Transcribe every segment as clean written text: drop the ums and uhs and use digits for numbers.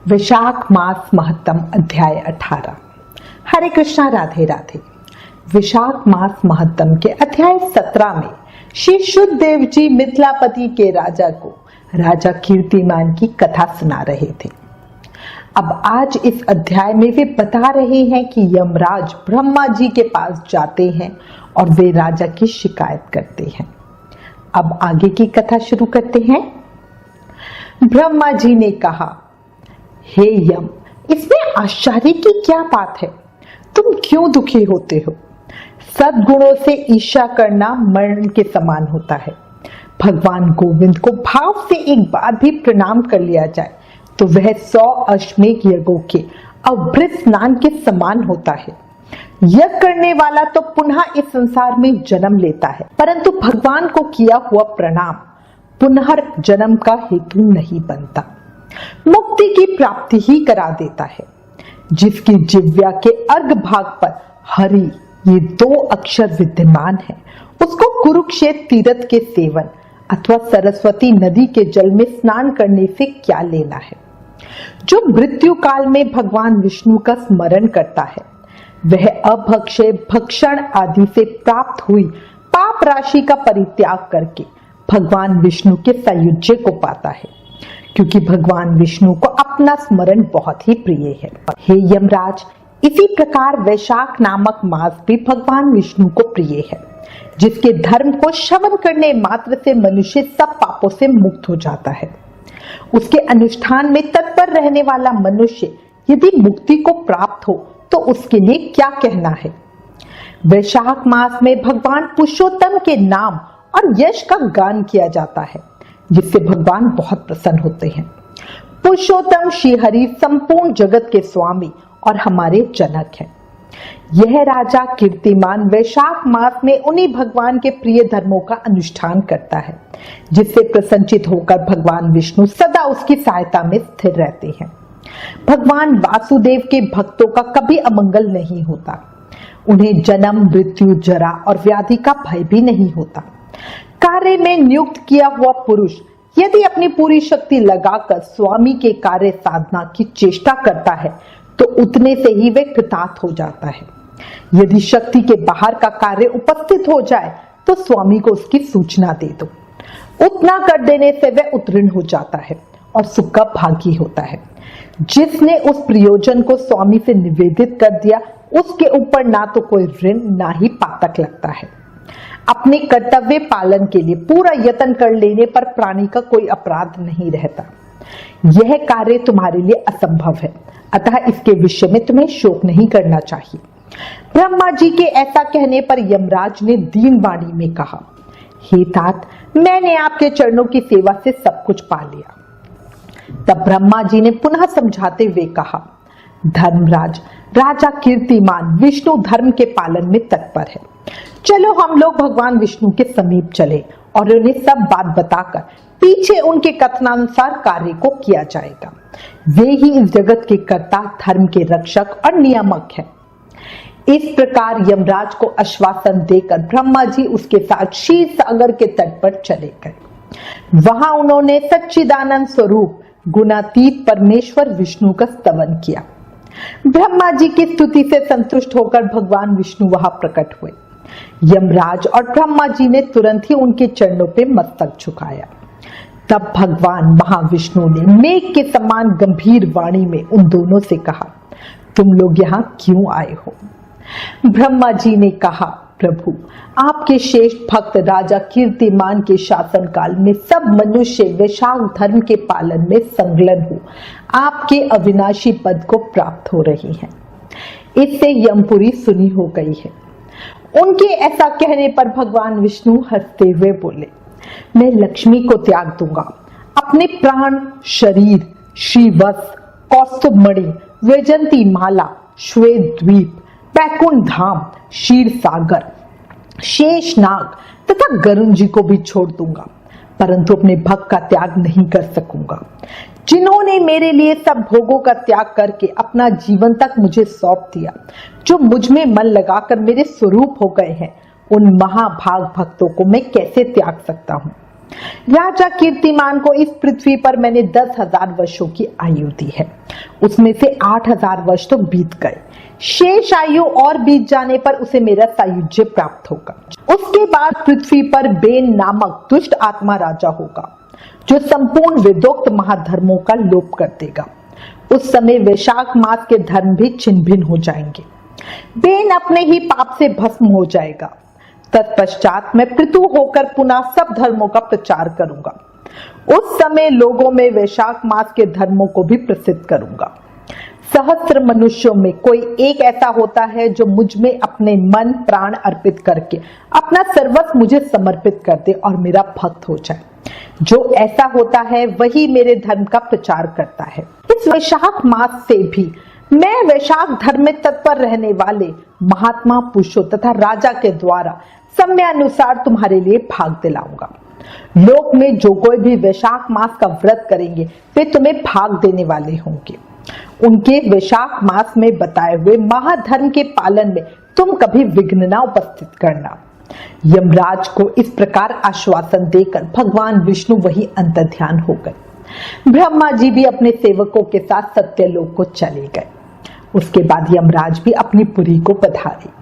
वैशाख मास महत्तम अध्याय 18। हरे कृष्णा, राधे राधे। वैशाख मास महत्तम के अध्याय 17 में श्री शुद्धदेव जी मिथिलापति के राजा को राजा कीर्तिमान की कथा सुना रहे थे। अब आज इस अध्याय में वे बता रहे हैं कि यमराज ब्रह्मा जी के पास जाते हैं और वे राजा की शिकायत करते हैं। अब आगे की कथा शुरू करते हैं। ब्रह्मा जी ने कहा, हे यम, इसमें आश्चर्य की क्या बात है? तुम क्यों दुखी होते हो? सद्गुणों से ईर्ष्या करना मरण के समान होता है। भगवान गोविंद को भाव से एक बार भी प्रणाम कर लिया जाए तो वह 100 अश्वमेध यज्ञों के अवभृत स्नान के समान होता है। यज्ञ करने वाला तो पुनः इस संसार में जन्म लेता है, परंतु भगवान को किया हुआ प्रणाम पुनर्जन्म का हेतु नहीं बनता, मुक्ति की प्राप्ति ही करा देता है। जिसकी जिह्वा के अर्घ भाग पर हरि ये 2 अक्षर विद्यमान है, उसको कुरुक्षेत्र तीर्थ के सेवन अथवा सरस्वती नदी के जल में स्नान करने से क्या लेना है? जो मृत्यु काल में भगवान विष्णु का स्मरण करता है वह अभक्षय भक्षण आदि से प्राप्त हुई पाप राशि का परित्याग करके भगवान विष्णु के सायुज्य को पाता है, क्योंकि भगवान विष्णु को अपना स्मरण बहुत ही प्रिय है। हे यमराज, इसी प्रकार वैशाख नामक मास भी भगवान विष्णु को प्रिय है, जिसके धर्म को श्रवण करने मात्र से मनुष्य सब पापों से मुक्त हो जाता है। उसके अनुष्ठान में तत्पर रहने वाला मनुष्य यदि मुक्ति को प्राप्त हो तो उसके लिए क्या कहना है। वैशाख मास में भगवान पुरुषोत्तम के नाम और यश का गान किया जाता है, जिससे भगवान बहुत प्रसन्न होते हैं। पुरुषोत्तम श्री हरि संपूर्ण जगत के स्वामी और हमारे जनक हैं। यह राजा कीर्तिमान वैशाख मास में उन्हीं भगवान के प्रिय धर्मों का अनुष्ठान करता है, जिससे प्रसन्नचित होकर भगवान विष्णु सदा उसकी सहायता में स्थिर रहते हैं। भगवान वासुदेव के भक्तों का कभी अमंगल नहीं होता। उन्हें जन्म, मृत्यु, जरा और व्याधि का भय भी नहीं होता। कार्य में नियुक्त किया हुआ पुरुष यदि अपनी पूरी शक्ति लगाकर स्वामी के कार्य साधना की चेष्टा करता है तो उतने से ही वह कृतार्थ हो जाता है। यदि शक्ति के बाहर का कार्य उपस्थित हो जाए तो स्वामी को उसकी सूचना दे दो। उतना कर देने से वह उत्तीर्ण हो जाता है और सुख का भागी होता है। जिसने उस प्रयोजन को स्वामी से निवेदित कर दिया उसके ऊपर ना तो कोई ऋण ना ही पातक लगता है। अपने कर्तव्य पालन के लिए पूरा यत्न कर लेने पर प्राणी का कोई अपराध नहीं रहता। यह कार्य तुम्हारे लिए असंभव है, अतः इसके विषय में तुम्हें शोक नहीं करना चाहिए। ब्रह्मा जी के ऐसा कहने पर यमराज ने दीन वाणी में कहा, हे तात, मैंने आपके चरणों की सेवा से सब कुछ पा लिया। तब ब्रह्मा जी ने पुनः समझाते हुए कहा, धर्मराज, राजा कीर्तिमान विष्णु धर्म के पालन में तत्पर है। चलो हम लोग भगवान विष्णु के समीप चले और उन्हें सब बात बताकर पीछे उनके कथनानुसार कार्य को किया जाएगा। वे ही इस जगत के कर्ता, धर्म के रक्षक और नियामक हैं। इस प्रकार यमराज को आश्वासन देकर ब्रह्मा जी उसके साथ क्षीर सागर के तट पर चले गए। वहां उन्होंने सच्चिदानंद स्वरूप गुणातीत परमेश्वर विष्णु का स्तवन किया। ब्रह्मा जी की स्तुति से संतुष्ट होकर भगवान विष्णु वहां प्रकट हुए। यमराज और ब्रह्मा जी ने तुरंत ही उनके चरणों पे मस्तक झुकाया। तब भगवान महाविष्णु ने मेघ के समान गंभीर वाणी में उन दोनों से कहा, तुम लोग यहाँ क्यों आए हो? ब्रह्मा जी ने कहा, प्रभु, आपके श्रेष्ठ भक्त राजा कीर्तिमान के शासन काल में सब मनुष्य वैशाख धर्म के पालन में संलग्न हो आपके अविनाशी पद को प्राप्त हो रही हैं। इससे यमपुरी सुनी हो गई है। उनके ऐसा कहने पर भगवान विष्णु हंसते हुए बोले, मैं लक्ष्मी को त्याग दूंगा। अपने प्राण, शरीर, श्रीवत्स, कौस्तुभमणि, वैजंती माला, श्वेत द्वीप, बैकुंठ धाम, क्षीर सागर, शेष नाग तथा गरुण जी को भी छोड़ दूंगा, परंतु अपने भक्त का त्याग नहीं कर सकूंगा। जिन्होंने मेरे लिए सब भोगों का त्याग करके अपना जीवन तक मुझे सौंप दिया, जो मुझ में मन लगाकर मेरे स्वरूप हो गए हैं, उन महाभाग भक्तों को मैं कैसे त्याग सकता हूँ? राजा कीर्तिमान को इस पृथ्वी पर मैंने 10,000 वर्षों की आयु दी है, उसमें से 8,000 वर्ष तो बीत गए। शेष आयु और बीत जाने पर उसे मेरा सायुज्य प्राप्त होगा। उसके बाद पृथ्वी पर बेन नामक दुष्ट आत्मा राजा होगा, जो संपूर्ण वेदोक्त महाधर्मों का लोप कर देगा। उस समय वैशाख मास के धर्म भी छिन्न भिन्न हो जाएंगे। बेन अपने ही पाप से भस्म हो जाएगा। तत्पश्चात मैं पृथु होकर पुनः सब धर्मों का प्रचार करूंगा। उस समय लोगों में वैशाख मास के धर्मों को भी प्रसिद्ध करूंगा। सहस्त्र मनुष्यों में कोई एक ऐसा होता है जो मुझ में अपने मन प्राण अर्पित करके अपना सर्वस्व मुझे समर्पित कर दे और मेरा भक्त हो जाए। जो ऐसा होता है वही मेरे धर्म का प्रचार करता है। इस वैशाख मास से भी मैं वैशाख धर्म में तत्पर रहने वाले महात्मा पुरुषों तथा राजा के द्वारा समय अनुसार तुम्हारे लिए भाग दिलाऊंगा। लोक में जो कोई भी वैशाख मास का व्रत करेंगे वे तुम्हें भाग देने वाले होंगे। उनके वैशाख मास में बताए हुए महाधर्म के पालन में तुम कभी विघ्न न उपस्थित करना। यमराज को इस प्रकार आश्वासन देकर भगवान विष्णु वही अंतर्ध्यान हो गए। ब्रह्मा जी भी अपने सेवकों के साथ सत्यलोक को चले गए। उसके बाद यमराज भी अपनी पुरी को पधारे।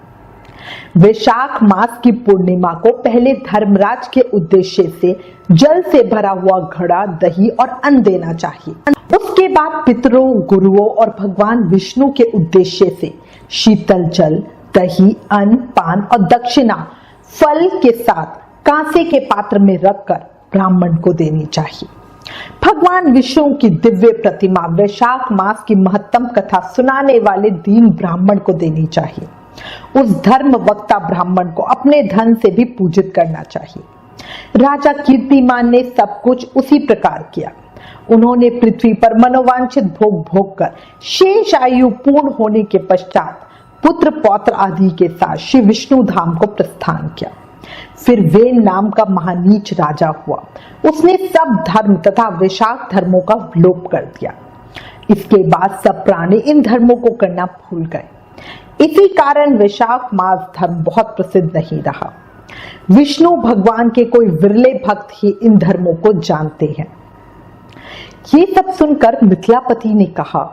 वैशाख मास की पूर्णिमा को पहले धर्मराज के उद्देश्य से जल से भरा हुआ घड़ा, दही और अन्न देना चाहिए। उसके बाद पितरों, गुरुओं और भगवान विष्णु के उद्देश्य से शीतल जल, दही, अन्न, पान और दक्षिणा फल के साथ कांसे के पात्र में रखकर ब्राह्मण को देनी चाहिए। भगवान विष्णु की दिव्य प्रतिमा वैशाख मास की महत्तम कथा सुनाने वाले दीन ब्राह्मण को देनी चाहिए। उस धर्म वक्ता ब्राह्मण को अपने धन से भी पूजित करना चाहिए। राजा कीर्तिमान ने सब कुछ उसी प्रकार किया। उन्होंने पृथ्वी पर मनोवांछित भोग भोग कर शेष आयु पूर्ण होने के पश्चात पुत्र पौत्र आदि के साथ श्री विष्णु धाम को प्रस्थान किया। फिर वेन नाम का महानीच राजा हुआ। उसने सब धर्म तथा वैशाख धर्मों का लोप कर दिया। इसके बाद सब प्राणी इन धर्मों को करना भूल गए। इसी कारण वैशाख मास धर्म बहुत प्रसिद्ध नहीं रहा। विष्णु भगवान के कोई विरले भक्त ही इन धर्मों को जानते हैं। ये सब सुनकर मिथिलापति ने कहा,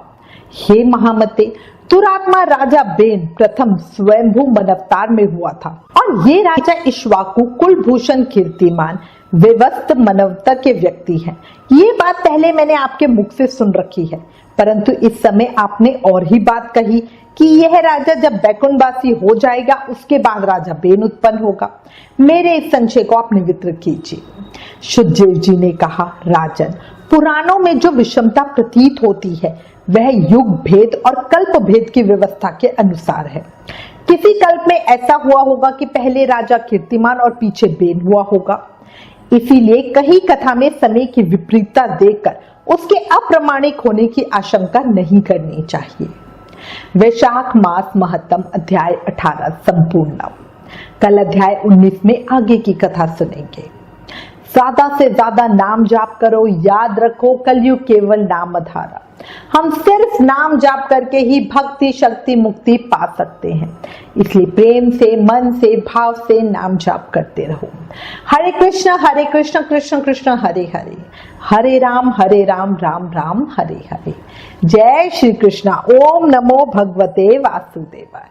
हे महामते, दुरात्मा राजा बेन प्रथम स्वयंभू मनवतार में हुआ था और ये राजा इक्ष्वाकु कुलभूषण कीर्तिमान व्यवस्थ मनवता के व्यक्ति हैं। ये बात पहले मैंने आपके मुख से सुन रखी है, परंतु इस समय आपने और ही बात कही कि यह राजा जब बैकुंठवासी हो जाएगा उसके बाद राजा बेन उत्पन्न होगा। मेरे इस संशय को आप निवृत्त कीजिए। शुद्धदेव जी ने कहा, राजन, पुराणों में जो विषमता प्रतीत होती है वह युग भेद और कल्प भेद की व्यवस्था के अनुसार है। किसी कल्प में ऐसा हुआ होगा कि पहले राजा कीर्तिमान और पीछे बेन हुआ होगा। इसीलिए कहीं कथा में समय की विपरीतता देखकर उसके अप्रामाणिक होने की आशंका नहीं करनी चाहिए। वैशाख मास महत्तम अध्याय 18 संपूर्ण। कल अध्याय 19 में आगे की कथा सुनेंगे। ज्यादा से ज्यादा नाम जाप करो, याद रखो कलयुग केवल नाम आधारा। हम सिर्फ नाम जाप करके ही भक्ति, शक्ति, मुक्ति पा सकते हैं। इसलिए प्रेम से, मन से, भाव से नाम जाप करते रहो। हरे कृष्ण कृष्ण कृष्ण हरे हरे, हरे राम राम राम हरे हरे। जय श्री कृष्णा। ओम नमो भगवते वासुदेवाय।